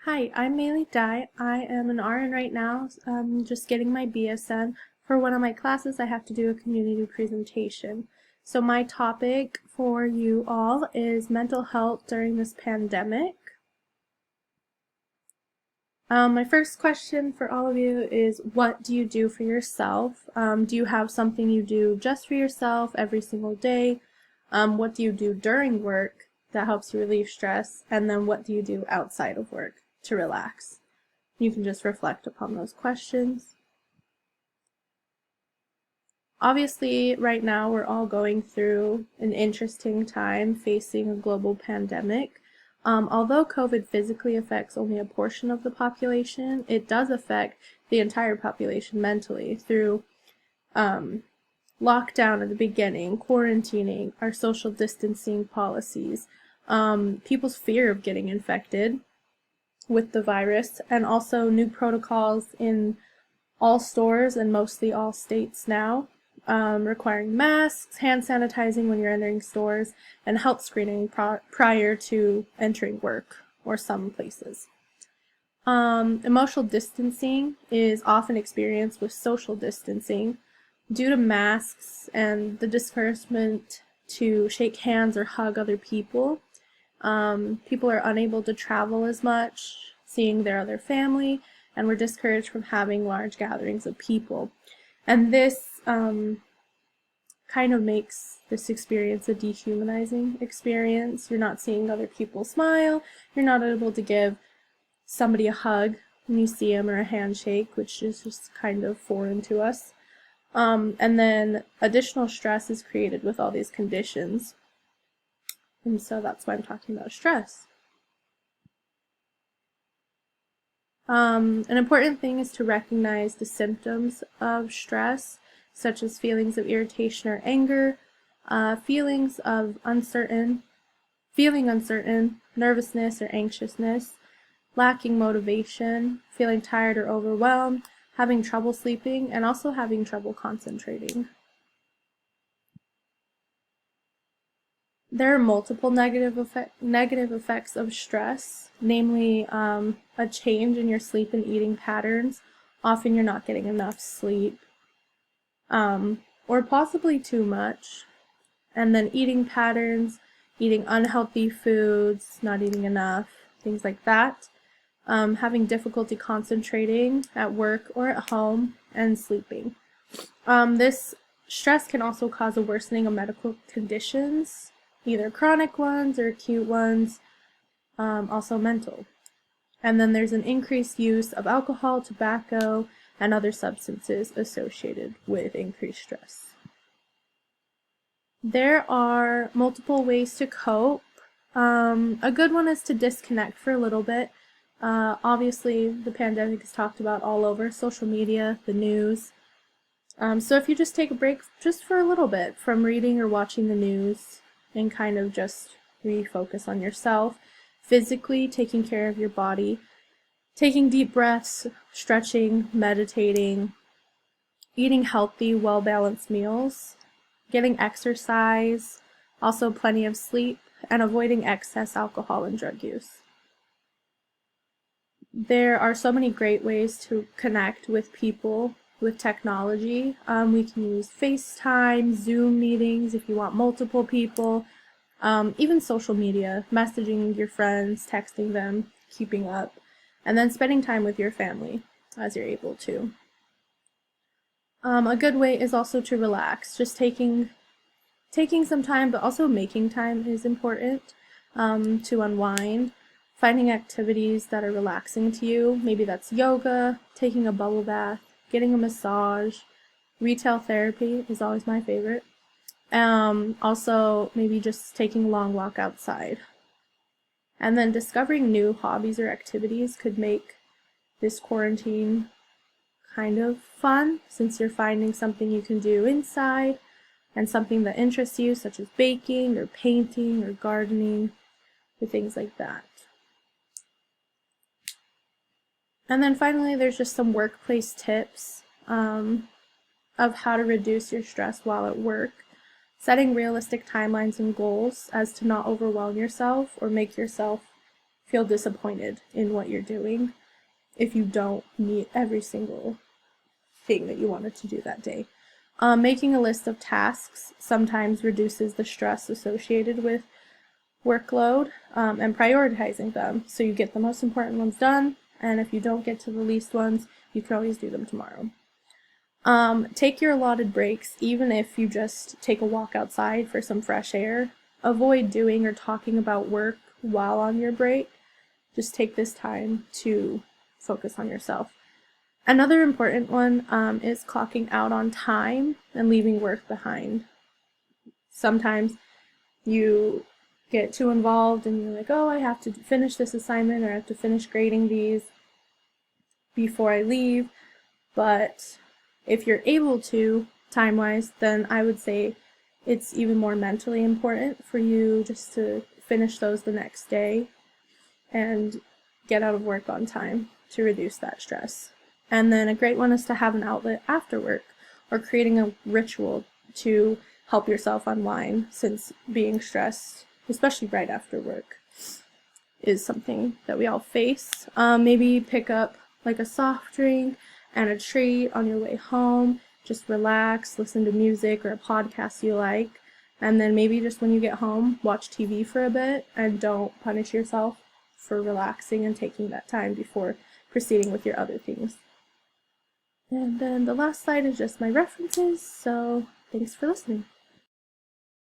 Hi, I'm Maylee Dye. I am an RN right now, just getting my BSN. For one of my classes, I have to do a community presentation. So my topic for you all is mental health during this pandemic. My first question for all of you is, what do you do for yourself? Do you have something you do just for yourself every single day? What do you do during work that helps you relieve stress? And then what do you do outside of work to relax? You can just reflect upon those questions. Obviously, right now we're all going through an interesting time facing a global pandemic. Although COVID physically affects only a portion of the population, it does affect the entire population mentally through lockdown at the beginning, quarantining, our social distancing policies, people's fear of getting infected with the virus, and also new protocols in all stores and mostly all states now, requiring masks, hand sanitizing when you're entering stores, and health screening prior to entering work or some places. Emotional distancing is often experienced with social distancing due to masks and the discouragement to shake hands or hug other people. People are unable to travel as much, seeing their other family, and we're discouraged from having large gatherings of people. And this kind of makes this experience a dehumanizing experience. You're not seeing other people smile. You're not able to give somebody a hug when you see them or a handshake, which is just kind of foreign to us. And then additional stress is created with all these conditions. And so that's why I'm talking about stress. An important thing is to recognize the symptoms of stress, such as feelings of irritation or anger, feelings of feeling uncertain, nervousness or anxiousness, lacking motivation, feeling tired or overwhelmed, having trouble sleeping, and also having trouble concentrating. There are multiple negative effects of stress, namely a change in your sleep and eating patterns. Often you're not getting enough sleep, or possibly too much. And then eating patterns, eating unhealthy foods, not eating enough, things like that. Having difficulty concentrating at work or at home, and sleeping. This stress can also cause a worsening of medical conditions, either chronic ones or acute ones, also mental. And then there's an increased use of alcohol, tobacco, and other substances associated with increased stress. There are multiple ways to cope. A good one is to disconnect for a little bit. Obviously, the pandemic is talked about all over social media, the news. So if you just take a break just for a little bit from reading or watching the news and kind of just refocus on yourself, physically taking care of your body, taking deep breaths, stretching, meditating, eating healthy, well-balanced meals, getting exercise, also plenty of sleep, and avoiding excess alcohol and drug use. There are so many great ways to connect with people with technology. We can use FaceTime, Zoom meetings if you want multiple people, even social media, messaging your friends, texting them, keeping up, and then spending time with your family as you're able to. A good way is also to relax. Just taking some time, but also making time is important to unwind. Finding activities that are relaxing to you. Maybe that's yoga, taking a bubble bath, getting a massage. Retail therapy is always my favorite. Also, maybe just taking a long walk outside. And then discovering new hobbies or activities could make this quarantine kind of fun, since you're finding something you can do inside and something that interests you, such as baking or painting or gardening or things like that. And then finally, there's just some workplace tips of how to reduce your stress while at work. Setting realistic timelines and goals as to not overwhelm yourself or make yourself feel disappointed in what you're doing if you don't meet every single thing that you wanted to do that day. Making a list of tasks sometimes reduces the stress associated with workload, and prioritizing them so you get the most important ones done, and if you don't get to the least ones, you can always do them tomorrow. Take your allotted breaks, even if you just take a walk outside for some fresh air. Avoid doing or talking about work while on your break. Just take this time to focus on yourself. Another important one is clocking out on time and leaving work behind. Sometimes you get too involved and you're like, oh, I have to finish this assignment or I have to finish grading these before I leave. But if you're able to, time-wise, then I would say it's even more mentally important for you just to finish those the next day and get out of work on time to reduce that stress. And then a great one is to have an outlet after work or creating a ritual to help yourself unwind, since being stressed, especially right after work, is something that we all face. Maybe pick up like a soft drink and a treat on your way home. Just relax, listen to music or a podcast you like, and then maybe just when you get home, watch TV for a bit and don't punish yourself for relaxing and taking that time before proceeding with your other things. And then the last slide is just my references, so thanks for listening.